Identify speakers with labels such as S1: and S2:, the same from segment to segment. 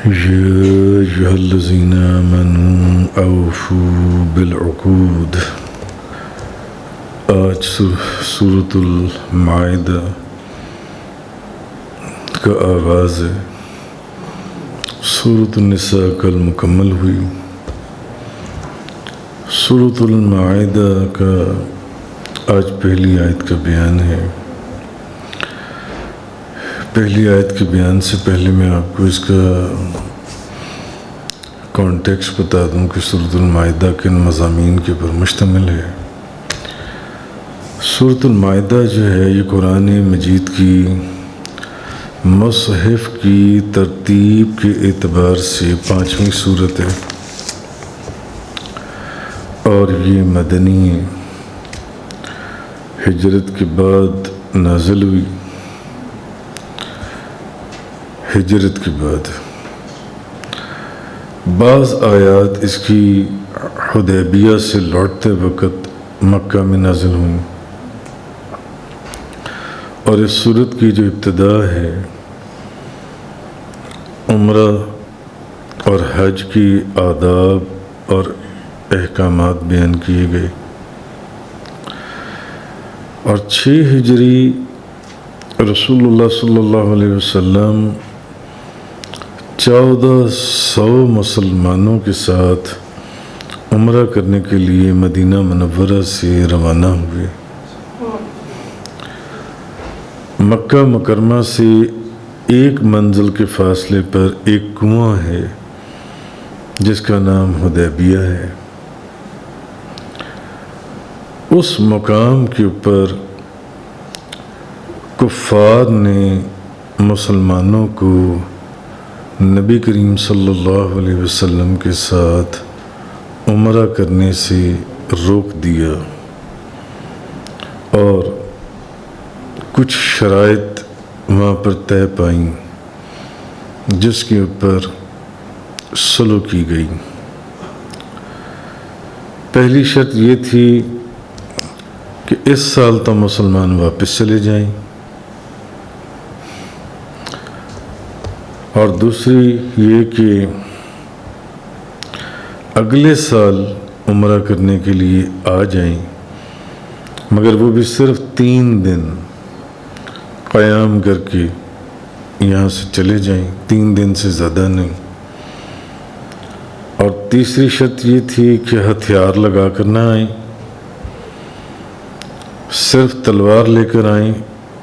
S1: يا أيها الذين آمنوا أوفوا بالعقود. آج سورۃ المائدہ کا آغاز ہے. سورۃ النساء کل مکمل ہوئی. سورۃ المائدہ کا آج پہلی آیت کا بیان ہے. پہلی آیت کے بیان سے پہلے میں آپ کو اس کا کانٹیکسٹ بتا دوں کہ سورۃ المائدہ کن مضامین کے اوپر مشتمل ہے. سورۃ المائدہ جو ہے یہ قرآن مجید کی مصحف کی ترتیب کے اعتبار سے 5ویں سورت ہے اور یہ مدنی ہے. ہجرت کے بعد نازل ہوئی. ہجرت کے بعد بعض آیات اس کی حدیبیہ سے لوٹتے وقت مکہ میں نازل ہوئیں اور اس سورت کی جو ابتدا ہے عمرہ اور حج کی آداب اور احکامات بیان کیے گئے اور 6 ہجری رسول اللہ صلی اللہ علیہ وسلم 1400 مسلمانوں کے ساتھ عمرہ کرنے کے لیے مدینہ منورہ سے روانہ ہوئے. مکہ مکرمہ سے ایک منزل کے فاصلے پر ایک کنواں ہے جس کا نام حدیبیہ ہے. اس مقام کے اوپر کفار نے مسلمانوں کو نبی کریم صلی اللہ علیہ وسلم کے ساتھ عمرہ کرنے سے روک دیا اور کچھ شرائط وہاں پر طے پائیں جس کے اوپر صلح کی گئی. پہلی شرط یہ تھی کہ اس سال تو مسلمان واپس چلے جائیں اور دوسری یہ کہ اگلے سال عمرہ کرنے کے لیے آ جائیں مگر وہ بھی صرف 3 دن قیام کر کے یہاں سے چلے جائیں، 3 دن سے زیادہ نہیں. اور تیسری شرط یہ تھی کہ ہتھیار لگا کر نہ آئیں، صرف تلوار لے کر آئیں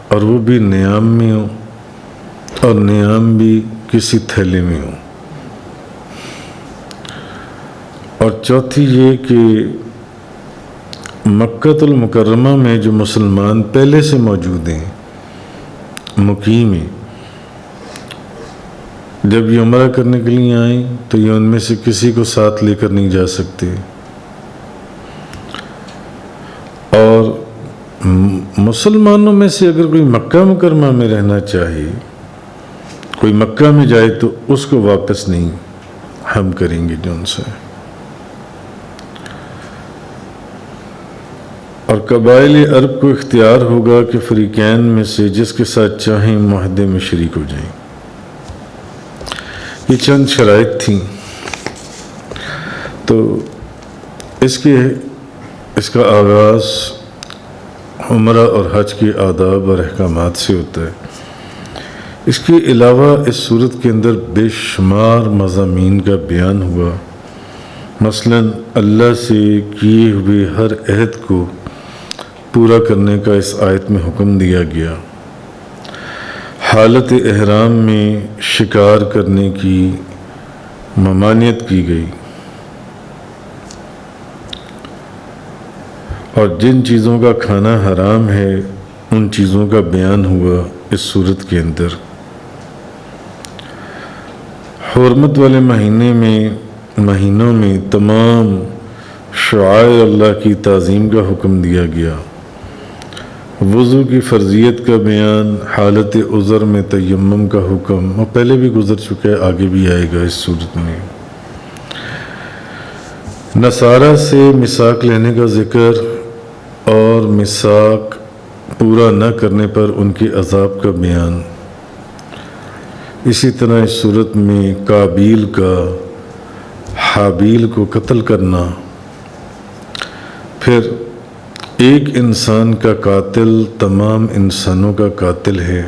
S1: اور وہ بھی نیام میں ہو اور نیام بھی کسی تھیلے میں ہو. اور چوتھی یہ کہ مکہ المکرمہ میں جو مسلمان پہلے سے موجود ہیں مقیم ہیں، جب یہ عمرہ کرنے کے لیے آئیں تو یہ ان میں سے کسی کو ساتھ لے کر نہیں جا سکتے اور مسلمانوں میں سے اگر کوئی مکہ مکرمہ میں رہنا چاہے، کوئی مکہ میں جائے تو اس کو واپس نہیں ہم کریں گے جو ان سے. اور قبائل عرب کو اختیار ہوگا کہ فریقین میں سے جس کے ساتھ چاہیں معاہدے میں شریک ہو جائیں. یہ چند شرائط تھیں. تو اس کا آغاز عمرہ اور حج کے آداب اور احکامات سے ہوتا ہے. اس کے علاوہ اس صورت کے اندر بے شمار مضامین کا بیان ہوا. مثلا اللہ سے کیے ہوئے ہر عہد کو پورا کرنے کا اس آیت میں حکم دیا گیا. حالت احرام میں شکار کرنے کی ممانعت کی گئی اور جن چیزوں کا کھانا حرام ہے ان چیزوں کا بیان ہوا اس صورت کے اندر. حرمت والے مہینوں میں تمام شعائر اللہ کی تعظیم کا حکم دیا گیا. وضو کی فرضیت کا بیان، حالت عذر میں تیمم کا حکم، اور پہلے بھی گزر چکا ہے، آگے بھی آئے گا اس صورت میں. نصارہ سے میثاق لینے کا ذکر اور میثاق پورا نہ کرنے پر ان کے عذاب کا بیان. اسی طرح اس صورت میں قابیل کا حابیل کو قتل کرنا، پھر ایک انسان کا قاتل تمام انسانوں کا قاتل ہے،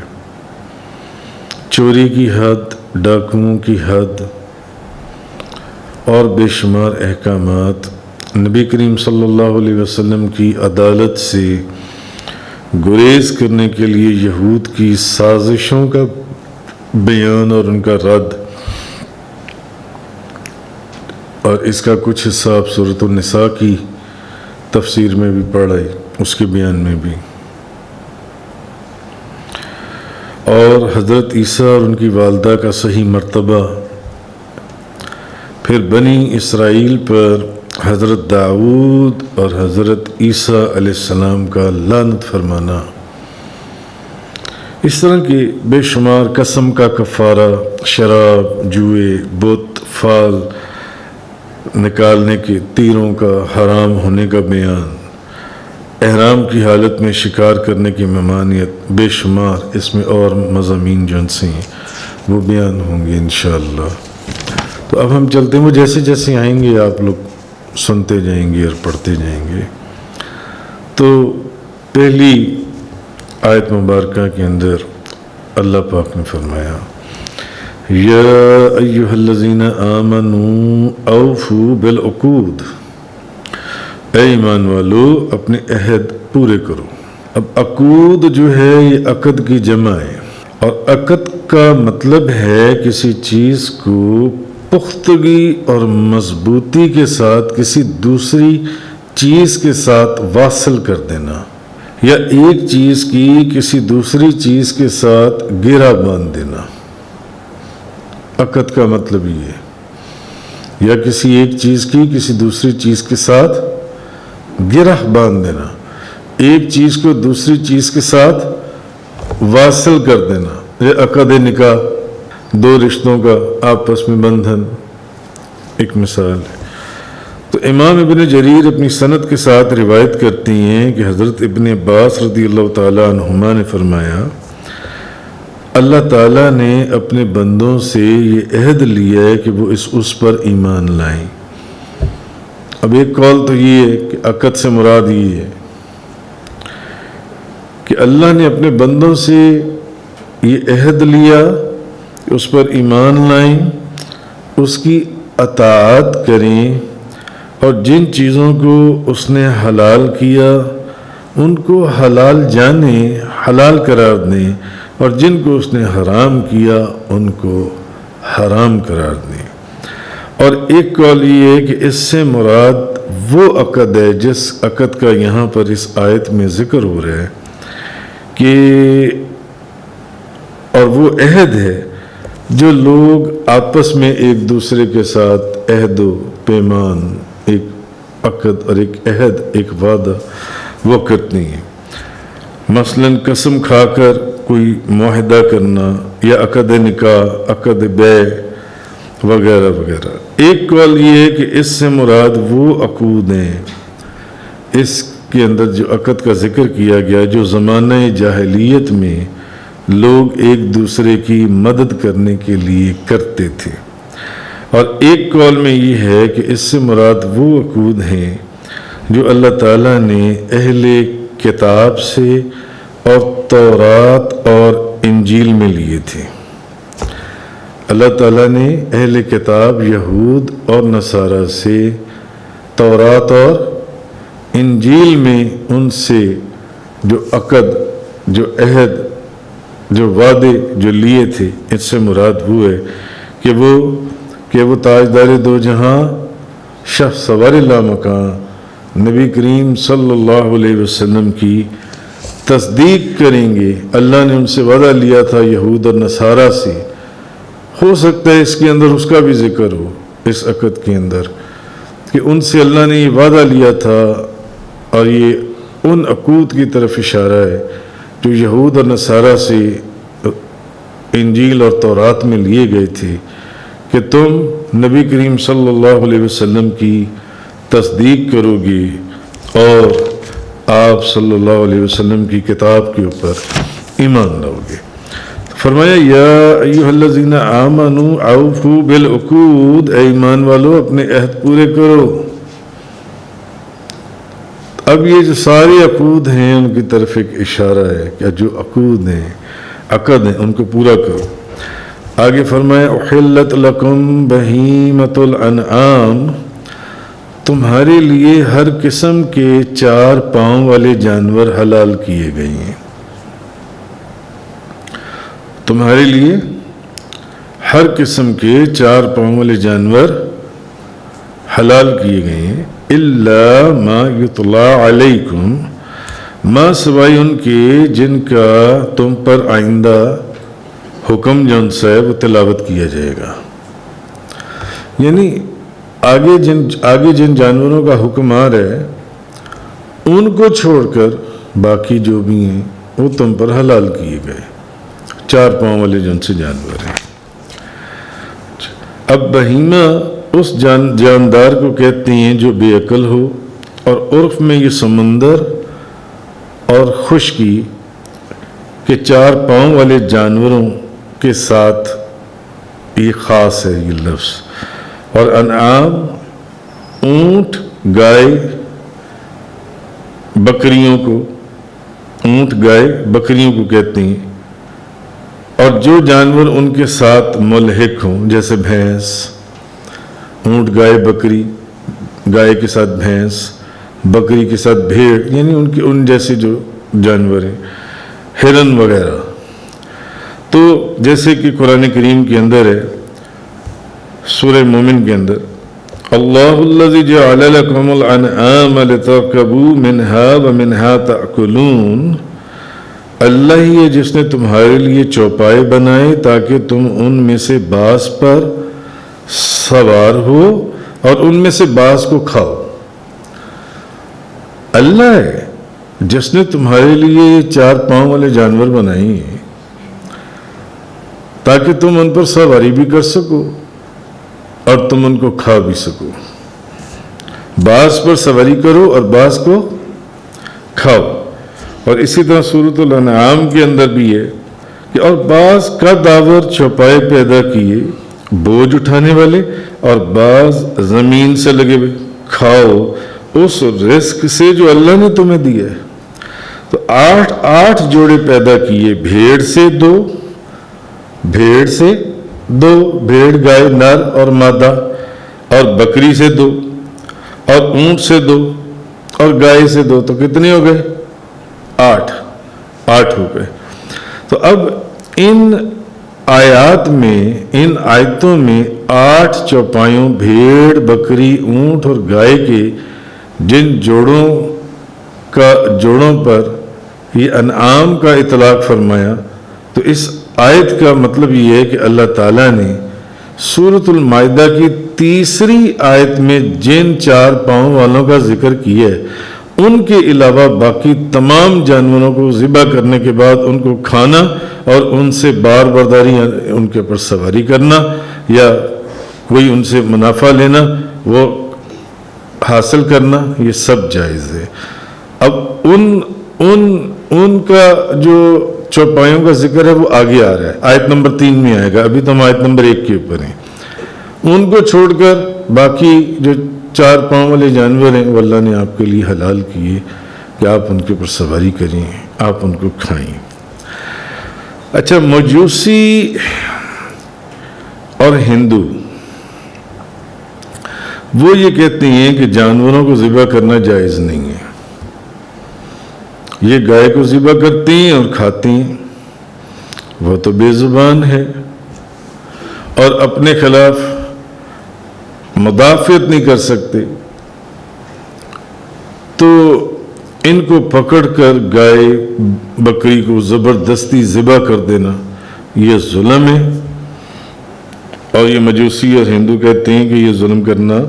S1: چوری کی حد، ڈاکوؤں کی حد اور بے شمار احکامات نبی کریم صلی اللہ علیہ وسلم کی عدالت سے گریز کرنے کے لیے یہود کی سازشوں کا بیان اور ان کا رد، اور اس کا کچھ حصہ آپ سورۃ النساء کی تفسیر میں بھی پڑھا ہے، اس کے بیان میں بھی، اور حضرت عیسیٰ اور ان کی والدہ کا صحیح مرتبہ، پھر بنی اسرائیل پر حضرت داؤد اور حضرت عیسیٰ علیہ السلام کا لعنت فرمانا، اس طرح کی بے شمار قسم کا کفارہ، شراب، جوئے، بت، فال نکالنے کے تیروں کا حرام ہونے کا بیان، احرام کی حالت میں شکار کرنے کی ممانعت، بے شمار اس میں اور مضامین جو سے ہیں وہ بیان ہوں گے انشاءاللہ۔ تو اب ہم چلتے ہیں، وہ جیسے جیسے آئیں گے آپ لوگ سنتے جائیں گے اور پڑھتے جائیں گے۔ تو پہلی آیت مبارکہ کے اندر اللہ پاک نے فرمایا، یا ایہا الذین آمنوا اوفوا بالعقود، اے ایمان والو اپنے عہد پورے کرو۔ اب عقود جو ہے یہ عقد کی جمع ہے، اور عقد کا مطلب ہے کسی چیز کو پختگی اور مضبوطی کے ساتھ کسی دوسری چیز کے ساتھ واصل کر دینا، یا ایک چیز کی کسی دوسری چیز کے ساتھ گرہ باندھ دینا۔ عقد کا مطلب یہ ہے، یا کسی ایک چیز کی کسی دوسری چیز کے ساتھ گرہ باندھ دینا، ایک چیز کو دوسری چیز کے ساتھ واصل کر دینا۔ یہ عقد نکاح، دو رشتوں کا آپس میں بندھن ایک مثال ہے۔ تو امام ابن جریر اپنی سند کے ساتھ روایت کرتی ہیں کہ حضرت ابن عباس رضی اللہ تعالیٰ عنہما نے فرمایا، اللہ تعالیٰ نے اپنے بندوں سے یہ عہد لیا ہے کہ وہ اس پر ایمان لائیں۔ اب ایک قول تو یہ ہے کہ عقد سے مراد یہ ہے کہ اللہ نے اپنے بندوں سے یہ عہد لیا کہ اس پر ایمان لائیں، اس کی اطاعت کریں، اور جن چیزوں کو اس نے حلال کیا ان کو حلال جانیں، حلال قرار دیں، اور جن کو اس نے حرام کیا ان کو حرام قرار دیں۔ اور ایک قول یہ ہے کہ اس سے مراد وہ عقد ہے جس عقد کا یہاں پر اس آیت میں ذکر ہو رہا ہے کہ، اور وہ عہد ہے جو لوگ آپس میں ایک دوسرے کے ساتھ عہد و پیمان، ایک عقد اور ایک عہد، ایک وعدہ وہ کرتے ہیں۔ مثلا قسم کھا کر کوئی معاہدہ کرنا، یا عقد نکاح، عقد بیع وغیرہ وغیرہ۔ ایک قول یہ ہے کہ اس سے مراد وہ عقود ہیں، اس کے اندر جو عقد کا ذکر کیا گیا جو زمانہ جاہلیت میں لوگ ایک دوسرے کی مدد کرنے کے لیے کرتے تھے۔ اور ایک قول میں یہ ہے کہ اس سے مراد وہ عقود ہیں جو اللہ تعالیٰ نے اہل کتاب سے اور تورات اور انجیل میں لیے تھے۔ اللہ تعالیٰ نے اہل کتاب یہود اور نصارہ سے تورات اور انجیل میں ان سے جو عقد، جو عہد، جو وعدے جو لیے تھے، اس سے مراد وہ ہے کہ وہ تاجدار دو جہاں، شہ سوار لامکان نبی کریم صلی اللہ علیہ وسلم کی تصدیق کریں گے۔ اللہ نے ان سے وعدہ لیا تھا یہود اور نصارہ سے، ہو سکتا ہے اس کے اندر اس کا بھی ذکر ہو، اس عقد کے اندر، کہ ان سے اللہ نے یہ وعدہ لیا تھا، اور یہ ان عقود کی طرف اشارہ ہے جو یہود اور نصارہ سے انجیل اور تورات میں لیے گئے تھے، کہ تم نبی کریم صلی اللہ علیہ وسلم کی تصدیق کرو گے اور آپ صلی اللہ علیہ وسلم کی کتاب کے اوپر ایمان لاؤ گے۔ فرمایا یا ایھا الذین آمنوا اوفوا بالعقود، اے ایمان والو اپنے عہد پورے کرو۔ اب یہ جو سارے عقود ہیں ان کی طرف ایک اشارہ ہے کہ جو عقود ہیں، عقد ہیں، ان کو پورا کرو۔ آگے فرمایا احلت لکم بہیمۃ الانعام، تمہارے لیے ہر قسم کے 4 پاؤں والے جانور حلال کیے گئے ہیں۔ تمہارے لیے ہر قسم کے 4 پاؤں والے جانور حلال کیے گئے ہیں، الا ما یطلع علیکم، ما سوائے ان کے جن کا تم پر آئندہ حکم جن سے وہ تلاوت کیا جائے گا۔ یعنی آگے جن جانوروں کا حکم آ رہا ہے ان کو چھوڑ کر باقی جو بھی ہیں وہ تم پر حلال کیے گئے، 4 پاؤں والے جن سے جانور ہیں۔ اب بہیمہ اس جاندار کو کہتے ہیں جو بے عقل ہو، اور عرف میں یہ سمندر اور خشکی کے 4 پاؤں والے جانوروں کے ساتھ یہ خاص ہے یہ لفظ۔ اور انعام اونٹ، گائے، بکریوں کو، اونٹ، گائے، بکریوں کو کہتے ہیں، اور جو جانور ان کے ساتھ ملحق ہوں جیسے بھینس، اونٹ، گائے، بکری، گائے کے ساتھ بھینس، بکری کے ساتھ بھیڑ، یعنی ان جیسے جو جانور ہیں، ہرن وغیرہ۔ تو جیسے کہ قرآن کریم کے اندر ہے، سورہ مومن کے اندر، اللہ الذی جعل لکم الانعام لترکبوا منہا ومنہا تأکلون، اللہ ہی ہے جس نے تمہارے لیے چوپائے بنائے تاکہ تم ان میں سے بعض پر سوار ہو اور ان میں سے بعض کو کھاؤ۔ اللہ ہے جس نے تمہارے لیے یہ 4 پاؤں والے جانور بنائے ہیں تاکہ تم ان پر سواری بھی کر سکو اور تم ان کو کھا بھی سکو۔ بعض پر سواری کرو اور بعض کو کھاؤ۔ اور اسی طرح سورۃ الانعام کے اندر بھی ہے کہ اور بعض کا داور چوپائے پیدا کیے بوجھ اٹھانے والے، اور بعض زمین سے لگے ہوئے، کھاؤ اس رزق سے جو اللہ نے تمہیں دیا ہے۔ تو 8 جوڑے پیدا کیے، بھیڑ سے 2، بھیڑ گائے نر اور مادہ، اور بکری سے 2، اور اونٹ سے 2، اور گائے سے 2، تو کتنے ہو گئے؟ 8 ہو گئے۔ تو اب ان آیتوں میں 8 چوپایوں، بھیڑ، بکری، اونٹ اور گائے کے جن جوڑوں پر یہ انعام کا اطلاق فرمایا، تو اس آیت کا مطلب یہ ہے کہ اللہ تعالیٰ نے سورۃ المائدہ کی 3 آیت میں جن 4 پاؤں والوں کا ذکر کیا ہے ان کے علاوہ باقی تمام جانوروں کو ذبح کرنے کے بعد ان کو کھانا اور ان سے بار برداری، ان کے اوپر سواری کرنا یا کوئی ان سے منافع لینا، وہ حاصل کرنا، یہ سب جائز ہے۔ اب ان کا جو چوپایوں کا ذکر ہے وہ آگے آ رہا ہے، آیت نمبر 3 میں آئے گا، ابھی تو ہم آیت نمبر 1 کے اوپر ہیں۔ ان کو چھوڑ کر باقی جو 4 پاؤں والے جانور ہیں وہ اللہ نے آپ کے لیے حلال کیے کہ آپ ان کے اوپر سواری کریں، آپ ان کو کھائیں۔ اچھا، مجوسی اور ہندو وہ یہ کہتے ہیں کہ جانوروں کو ذبح کرنا جائز نہیں ہے، یہ گائے کو ذبح کرتے ہیں اور کھاتے ہیں، وہ تو بے زبان ہے اور اپنے خلاف مدافعت نہیں کر سکتے، تو ان کو پکڑ کر گائے بکری کو زبردستی ذبح کر دینا یہ ظلم ہے، اور یہ مجوسی اور ہندو کہتے ہیں کہ یہ ظلم کرنا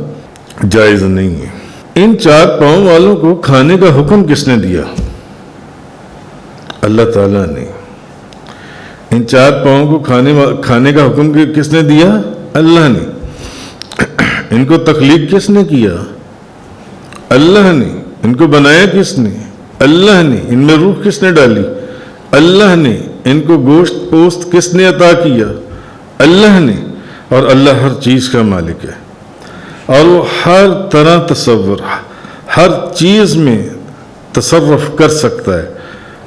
S1: جائز نہیں ہے۔ ان 4 پاؤں والوں کو کھانے کا حکم کس نے دیا؟ اللہ تعالیٰ نے۔ ان 4 پاؤں کو کھانے کا حکم کس نے دیا؟ اللہ نے۔ ان کو تخلیق کس نے کیا؟ اللہ نے۔ ان کو بنایا کس نے؟ اللہ نے۔ ان میں روح کس نے ڈالی؟ اللہ نے۔ ان کو گوشت پوست کس نے عطا کیا؟ اللہ نے، اور اللہ ہر چیز کا مالک ہے، اور وہ ہر طرح تصور، ہر چیز میں تصرف کر سکتا ہے،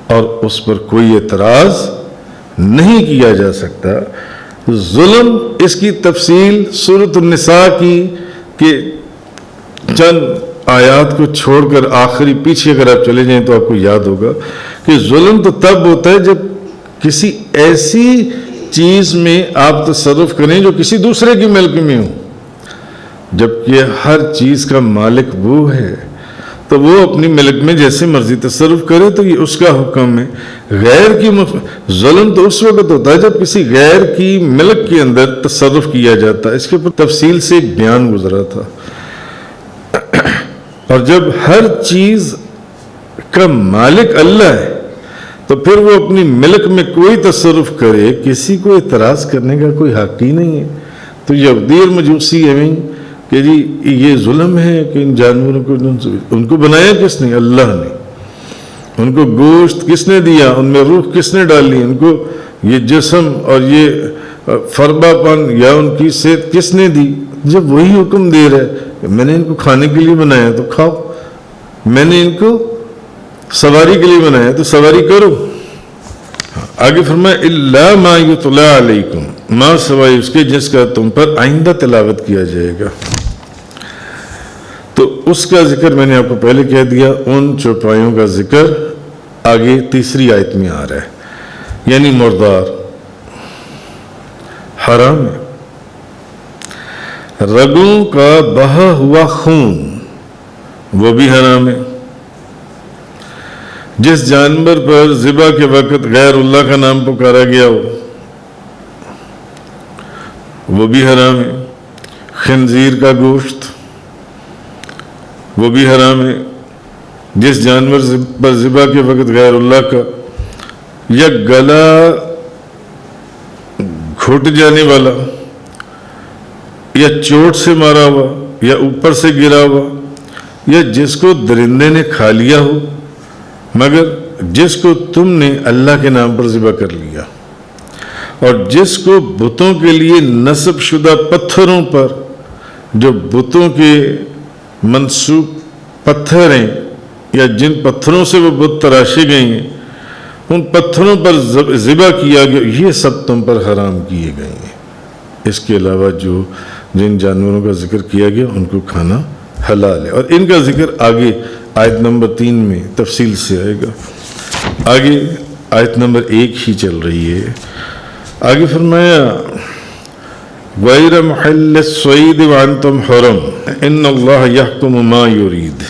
S1: اور اس پر کوئی اعتراض نہیں کیا جا سکتا۔ ظلم، اس کی تفصیل سورۃ النساء کی کہ چند آیات کو چھوڑ کر آخری پیچھے اگر آپ چلے جائیں تو آپ کو یاد ہوگا کہ ظلم تو تب ہوتا ہے جب کسی ایسی چیز میں آپ تصرف کریں جو کسی دوسرے کی ملک میں ہو، جبکہ ہر چیز کا مالک وہ ہے تو وہ اپنی ملک میں جیسے مرضی تصرف کرے، تو یہ اس کا حکم ہے۔ غیر کی ظلم تو اس وقت ہوتا ہے جب کسی غیر کی ملک کے اندر تصرف کیا جاتا ہے، اس کے اوپر تفصیل سے ایک بیان گزرا تھا۔ اور جب ہر چیز کا مالک اللہ ہے تو پھر وہ اپنی ملک میں کوئی تصرف کرے، کسی کو اعتراض کرنے کا کوئی حق ہی نہیں ہے۔ تو یہودی اور مجوسی ہمیں کہ جی یہ ظلم ہے کہ ان جانوروں کو، ان کو بنایا کس نے؟ اللہ نے۔ ان کو گوشت کس نے دیا؟ ان میں روح کس نے ڈالی؟ ان کو یہ جسم اور یہ فربا پن یا ان کی صحت کس نے دی؟ جب وہی حکم دے رہا ہے کہ میں نے ان کو کھانے کے لیے بنایا تو کھاؤ، میں نے ان کو سواری کے لیے بنایا تو سواری کرو۔ آگے فرمایا الا ما یتلی علیکم، ما سوائے اس کے جس کا تم پر آئندہ تلاوت کیا جائے گا۔ تو اس کا ذکر میں نے آپ کو پہلے کہہ دیا، ان چوپایوں کا ذکر آگے تیسری آیت میں آ رہا ہے، یعنی مردار حرام ہے، رگوں کا بہا ہوا خون وہ بھی حرام ہے، جس جانور پر ذبح کے وقت غیر اللہ کا نام پکارا گیا ہو وہ بھی حرام ہے، خنزیر کا گوشت وہ بھی حرام ہے، جس جانور پر ذبح کے وقت غیر اللہ کا یا گلا گھٹ جانے والا یا چوٹ سے مارا ہوا یا اوپر سے گرا ہوا یا جس کو درندے نے کھا لیا ہو مگر جس کو تم نے اللہ کے نام پر ذبح کر لیا، اور جس کو بتوں کے لیے نصب شدہ پتھروں پر، جو بتوں کے منسوب پتھر ہیں یا جن پتھروں سے وہ بت تراشے گئے ہیں ان پتھروں پر ذبح کیا گیا، یہ سب تم پر حرام کیے گئے ہیں۔ اس کے علاوہ جن جانوروں کا ذکر کیا گیا ان کو کھانا حلال ہے، اور ان کا ذکر آگے آیت نمبر 3 میں تفصیل سے آئے گا۔ آگے آیت نمبر 1 ہی چل رہی ہے، آگے فرمایا غیر محل الصید وانتم حرم ان اللہ یحکم ما یرید،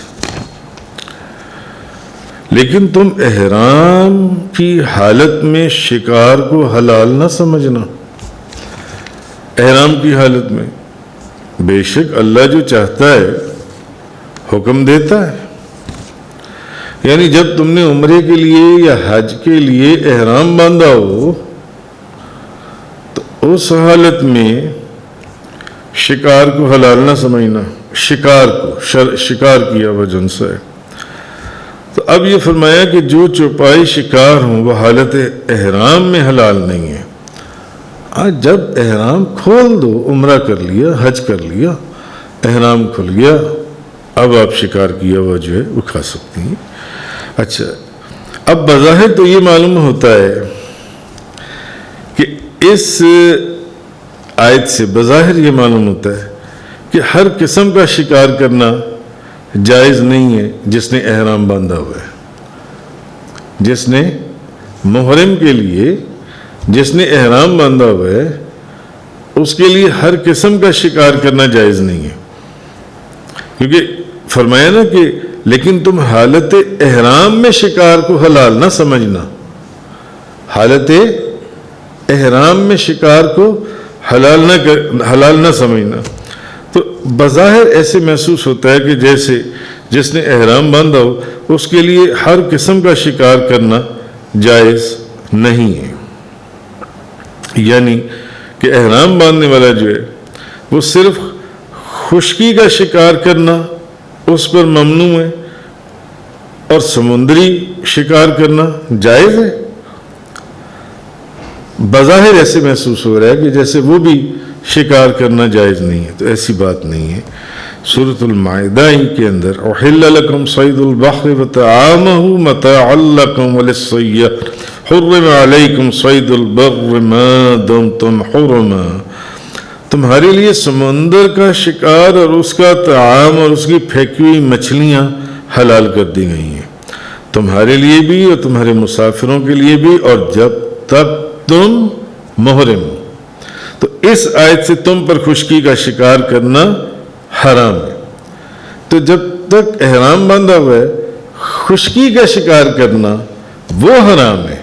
S1: لیکن تم احرام کی حالت میں شکار کو حلال نہ سمجھنا۔ احرام کی حالت میں بے شک اللہ جو چاہتا ہے حکم دیتا ہے، یعنی جب تم نے عمرے کے لیے یا حج کے لیے احرام باندھا ہو تو اس حالت میں شکار کو حلال نہ سمجھنا، شکار کو شکار کیا وجن سے۔ تو اب یہ فرمایا کہ جو چوپائی شکار ہوں وہ حالت احرام میں حلال نہیں ہے۔ جب احرام کھول دو، عمرہ کر لیا، حج کر لیا، احرام کھل گیا، اب آپ شکار کیا ہوا جو ہے وہ کھا سکتی ہیں۔ اچھا، اب بظاہر تو یہ معلوم ہوتا ہے کہ اس آیت سے بظاہر یہ معلوم ہوتا ہے کہ ہر قسم کا شکار کرنا جائز نہیں ہے جس نے احرام باندھا ہوا ہے۔ جس نے محرم کے لیے جس نے احرام باندھا ہوا ہے اس کے لیے ہر قسم کا شکار کرنا جائز نہیں ہے، کیونکہ فرمایا نا کہ لیکن تم حالت احرام میں شکار کو حلال نہ سمجھنا، حالت احرام میں شکار کو حلال نہ سمجھنا۔ تو بظاہر ایسے محسوس ہوتا ہے کہ جیسے جس نے احرام باندھا ہو اس کے لیے ہر قسم کا شکار کرنا جائز نہیں ہے، یعنی کہ احرام باندھنے والا جو ہے وہ صرف خشکی کا شکار کرنا اس پر ممنوع ہے اور سمندری شکار کرنا جائز ہے۔ بظاہر ایسے محسوس ہو رہا ہے کہ جیسے وہ بھی شکار کرنا جائز نہیں ہے، تو ایسی بات نہیں ہے۔ سورۃ المائدہ کے اندر احل لکم صید البحر وطعامہ متاعا لکم وللسیارۃ حرم علیکم صید البر ما دمتم حرما، تمہارے لیے سمندر کا شکار اور اس کا طعام اور اس کی پھینکی ہوئی مچھلیاں حلال کر دی گئی ہیں، تمہارے لیے بھی اور تمہارے مسافروں کے لیے بھی، اور جب تک تم محرم ہو۔ تو اس آیت سے تم پر خشکی کا شکار کرنا حرام ہے۔ تو جب تک احرام باندھا ہوا ہے خشکی کا شکار کرنا وہ حرام ہے،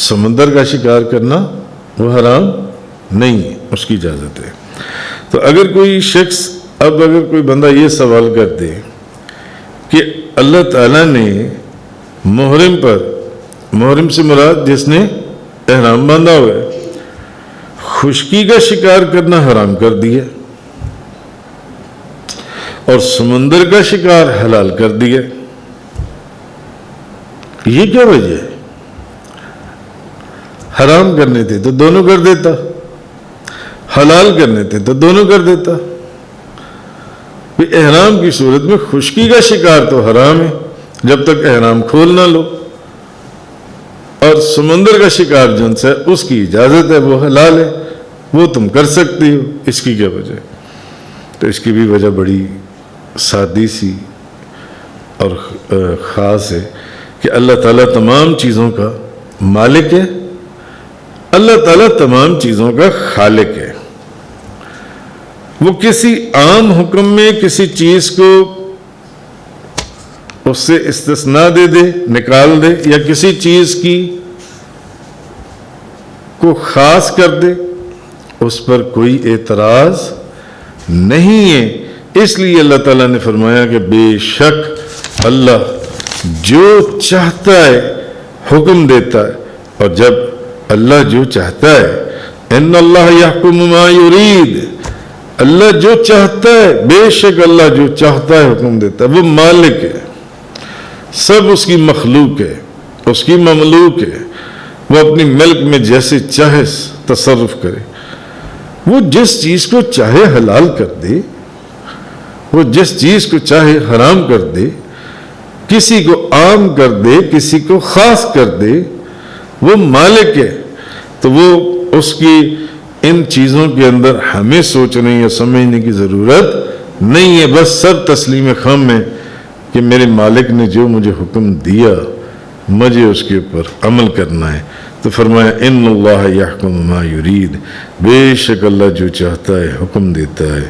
S1: سمندر کا شکار کرنا وہ حرام نہیں ہے، اس کی اجازت ہے۔ تو اگر کوئی شخص، اگر کوئی بندہ یہ سوال کر دے کہ اللہ تعالیٰ نے محرم پر، محرم سے مراد جس نے احرام باندھا ہوا ہے، خشکی کا شکار کرنا حرام کر دیا اور سمندر کا شکار حلال کر دیا، یہ کیا وجہ ہے؟ حرام کرنے تھے تو دونوں کر دیتا، حلال کرنے تھے تو دونوں کر دیتا۔ احرام کی صورت میں خشکی کا شکار تو حرام ہے جب تک احرام کھول نہ لو، اور سمندر کا شکار جن سے اس کی اجازت ہے، وہ حلال ہے، وہ تم کر سکتی ہو، اس کی کیا وجہ؟ تو اس کی بھی وجہ بڑی سادی سی اور خاص ہے کہ اللہ تعالیٰ تمام چیزوں کا مالک ہے، اللہ تعالیٰ تمام چیزوں کا خالق ہے۔ وہ کسی عام حکم میں کسی چیز کو اس سے استثناء دے دے، نکال دے، یا کسی چیز کی کو خاص کر دے، اس پر کوئی اعتراض نہیں ہے۔ اس لیے اللہ تعالیٰ نے فرمایا کہ بے شک اللہ جو چاہتا ہے حکم دیتا ہے، اور جب اللہ جو چاہتا ہے، ان اللہ یحکم ما یرید، اللہ جو چاہتا ہے، بے شک اللہ جو چاہتا ہے حکم دیتا ہے، وہ مالک ہے، سب اس کی مخلوق ہے، اس کی مملوک ہے، وہ اپنی ملک میں جیسے چاہے تصرف کرے، وہ جس چیز کو چاہے حلال کر دے، وہ جس چیز کو چاہے حرام کر دے، کسی کو عام کر دے، کسی کو خاص کر دے، وہ مالک ہے۔ تو وہ اس کی ان چیزوں کے اندر ہمیں سوچنے یا سمجھنے کی ضرورت نہیں ہے، بس سر تسلیم خم ہے کہ میرے مالک نے جو مجھے حکم دیا مجھے اس کے اوپر عمل کرنا ہے۔ تو فرمایا ان اللہ یحکم ما یرید، بے شک اللہ جو چاہتا ہے حکم دیتا ہے۔